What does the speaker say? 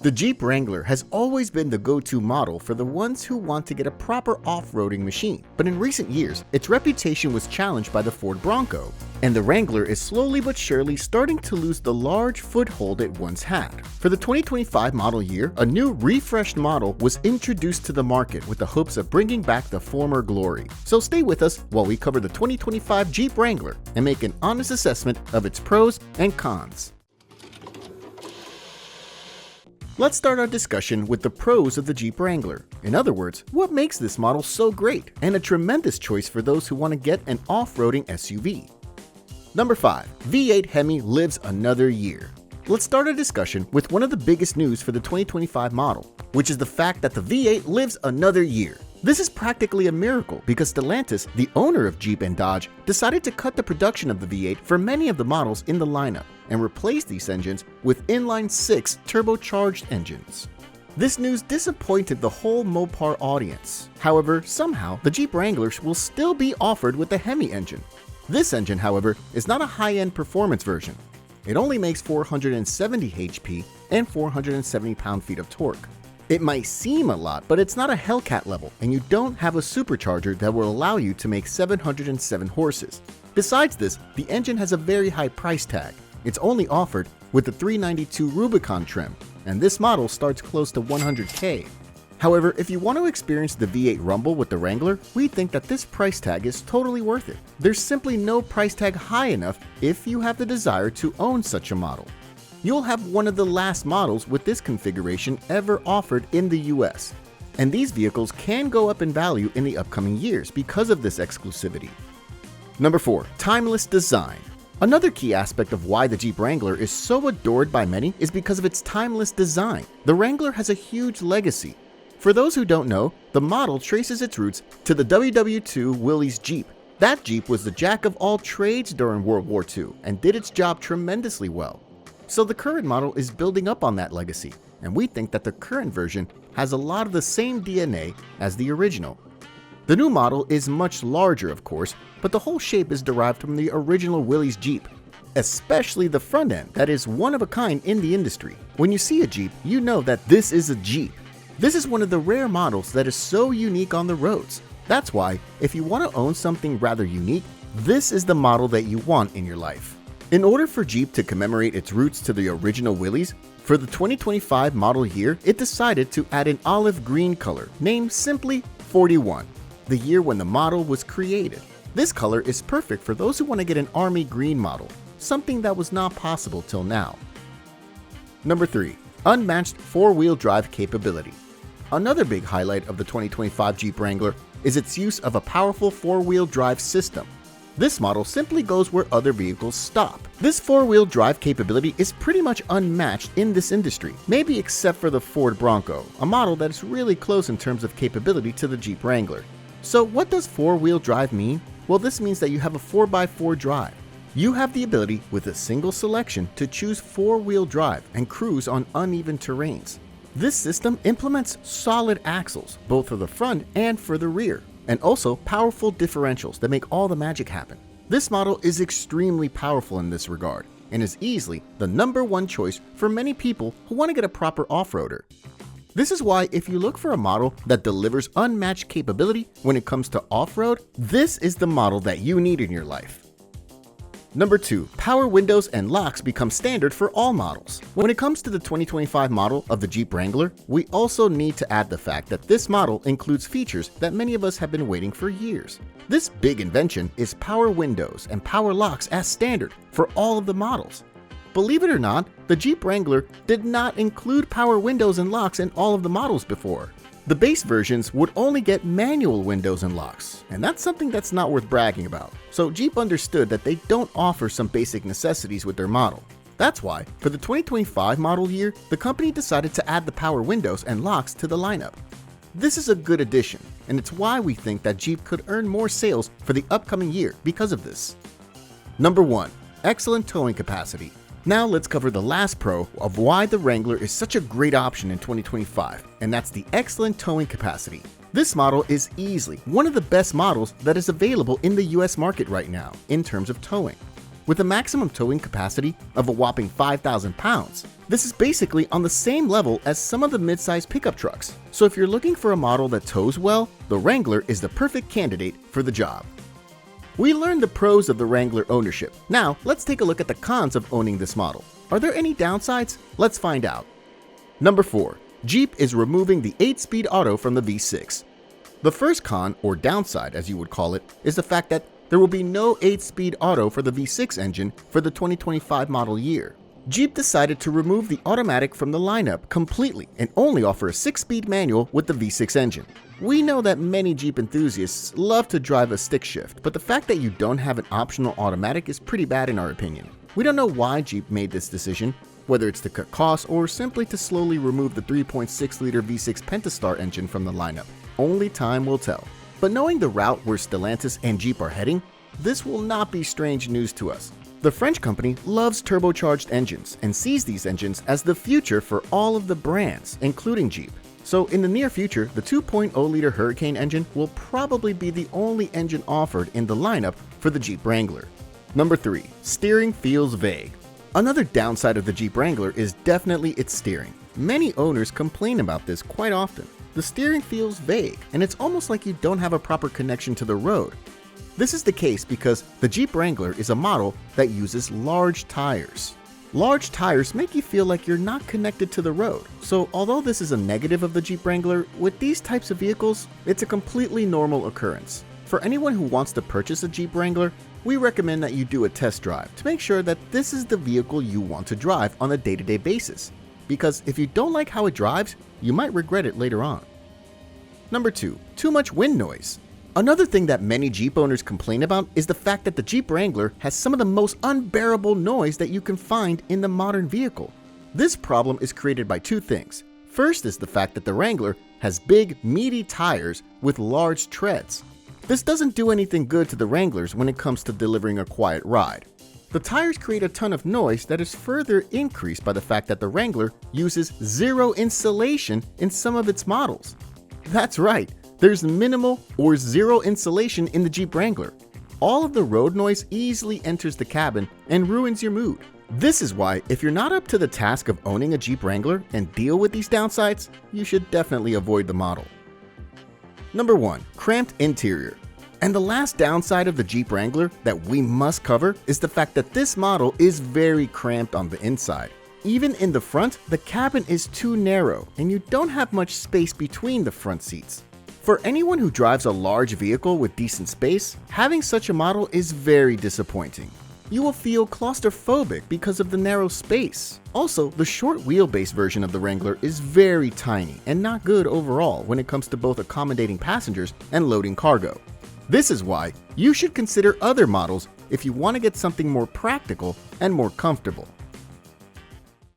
The Jeep Wrangler has always been the go-to model for the ones who want to get a proper off-roading machine, but in recent years, its reputation was challenged by the Ford Bronco, and the Wrangler is slowly but surely starting to lose the large foothold it once had. For the 2025 model year, a new refreshed model was introduced to the market with the hopes of bringing back the former glory. So stay with us while we cover the 2025 Jeep Wrangler and make an honest assessment of its pros and cons. Let's start our discussion with the pros of the Jeep Wrangler. In other words, what makes this model so great and a tremendous choice for those who want to get an off-roading SUV. Number 5. V8 Hemi lives another year. Let's start a discussion with one of the biggest news for the 2025 model, which is the fact that the V8 lives another year. This is practically a miracle because Stellantis, the owner of Jeep and Dodge, decided to cut the production of the V8 for many of the models in the lineup and replace these engines with inline-6 turbocharged engines. This news disappointed the whole Mopar audience. However, somehow the Jeep Wranglers will still be offered with the Hemi engine. This engine, however, is not a high-end performance version. It only makes 470 HP and 470 pound-feet of torque. It might seem a lot, but it's not a Hellcat level, and you don't have a supercharger that will allow you to make 707 horses. Besides this, the engine has a very high price tag. It's only offered with the 392 Rubicon trim, and this model starts close to $100K. However, if you want to experience the V8 rumble with the Wrangler, we think that this price tag is totally worth it. There's simply no price tag high enough if you have the desire to own such a model. You'll have one of the last models with this configuration ever offered in the US, and these vehicles can go up in value in the upcoming years because of this exclusivity. Number 4. Timeless design. Another key aspect of why the Jeep Wrangler is so adored by many is because of its timeless design. The Wrangler has a huge legacy. For those who don't know, the model traces its roots to the WW2 Willys Jeep. That Jeep was the jack of all trades during World War II and did its job tremendously well. So the current model is building up on that legacy, and we think that the current version has a lot of the same DNA as the original. The new model is much larger, of course, but the whole shape is derived from the original Willys Jeep, especially the front end that is one of a kind in the industry. When you see a Jeep, you know that this is a Jeep. This is one of the rare models that is so unique on the roads. That's why, if you want to own something rather unique, this is the model that you want in your life. In order for Jeep to commemorate its roots to the original Willys, for the 2025 model year, it decided to add an olive green color named simply 41, the year when the model was created. This color is perfect for those who want to get an army green model, something that was not possible till now. Number 3. Unmatched four-wheel drive capability. Another big highlight of the 2025 Jeep Wrangler is its use of a powerful four-wheel drive system. This model simply goes where other vehicles stop. This four-wheel drive capability is pretty much unmatched in this industry, maybe except for the Ford Bronco, a model that is really close in terms of capability to the Jeep Wrangler. So what does four-wheel drive mean? Well, this means that you have a 4x4 drive. You have the ability with a single selection to choose four-wheel drive and cruise on uneven terrains. This system implements solid axles, both for the front and for the rear, and also powerful differentials that make all the magic happen. This model is extremely powerful in this regard and is easily the #1 choice for many people who want to get a proper off-roader. This is why if you look for a model that delivers unmatched capability when it comes to off-road, this is the model that you need in your life. Number 2. Power windows and locks become standard for all models. When it comes to the 2025 model of the Jeep Wrangler, we also need to add the fact that this model includes features that many of us have been waiting for years. This big invention is power windows and power locks as standard for all of the models. Believe it or not, the Jeep Wrangler did not include power windows and locks in all of the models before. The base versions would only get manual windows and locks, and that's something that's not worth bragging about. So Jeep understood that they don't offer some basic necessities with their model. That's why, for the 2025 model year, the company decided to add the power windows and locks to the lineup. This is a good addition, and it's why we think that Jeep could earn more sales for the upcoming year because of this. Number 1. Excellent towing capacity. Now let's cover the last pro of why the Wrangler is such a great option in 2025, and that's the excellent towing capacity. This model is easily one of the best models that is available in the US market right now in terms of towing. with a maximum towing capacity of a whopping 5,000 pounds. This is basically on the same level as some of the mid-size pickup trucks. So if you're looking for a model that tows well, the Wrangler is the perfect candidate for the job. We learned the pros of the Wrangler ownership. Now, let's take a look at the cons of owning this model. Are there any downsides? Let's find out. Number 4. Jeep is removing the 8-speed auto from the V6. The first con, or downside as you would call it, is the fact that there will be no 8-speed auto for the V6 engine for the 2025 model year. Jeep decided to remove the automatic from the lineup completely and only offer a 6-speed manual with the V6 engine. We know that many Jeep enthusiasts love to drive a stick shift, but the fact that you don't have an optional automatic is pretty bad in our opinion. We don't know why Jeep made this decision, whether it's to cut costs or simply to slowly remove the 3.6-liter V6 Pentastar engine from the lineup. Only time will tell. But knowing the route where Stellantis and Jeep are heading, this will not be strange news to us. The French company loves turbocharged engines and sees these engines as the future for all of the brands, including Jeep. So in the near future, the 2.0-liter Hurricane engine will probably be the only engine offered in the lineup for the Jeep Wrangler. Number 3. Steering feels vague. Another downside of the Jeep Wrangler is definitely its steering. Many owners complain about this quite often. The steering feels vague, and it's almost like you don't have a proper connection to the road. This is the case because the Jeep Wrangler is a model that uses large tires. Large tires make you feel like you're not connected to the road. So although this is a negative of the Jeep Wrangler, with these types of vehicles, it's a completely normal occurrence. For anyone who wants to purchase a Jeep Wrangler, we recommend that you do a test drive to make sure that this is the vehicle you want to drive on a day-to-day basis. Because if you don't like how it drives, you might regret it later on. Number 2. Too much wind noise. Another thing that many Jeep owners complain about is the fact that the Jeep Wrangler has some of the most unbearable noise that you can find in the modern vehicle. This problem is created by two things. First is the fact that the Wrangler has big, meaty tires with large treads. This doesn't do anything good to the Wranglers when it comes to delivering a quiet ride. The tires create a ton of noise that is further increased by the fact that the Wrangler uses zero insulation in some of its models. That's right, there's minimal or zero insulation in the Jeep Wrangler. All of the road noise easily enters the cabin and ruins your mood. This is why, if you're not up to the task of owning a Jeep Wrangler and deal with these downsides, you should definitely avoid the model. Number 1. Cramped interior. And the last downside of the Jeep Wrangler that we must cover is the fact that this model is very cramped on the inside. Even in the front, the cabin is too narrow and you don't have much space between the front seats. For anyone who drives a large vehicle with decent space, having such a model is very disappointing. You will feel claustrophobic because of the narrow space. Also, the short wheelbase version of the Wrangler is very tiny and not good overall when it comes to both accommodating passengers and loading cargo. This is why you should consider other models if you want to get something more practical and more comfortable.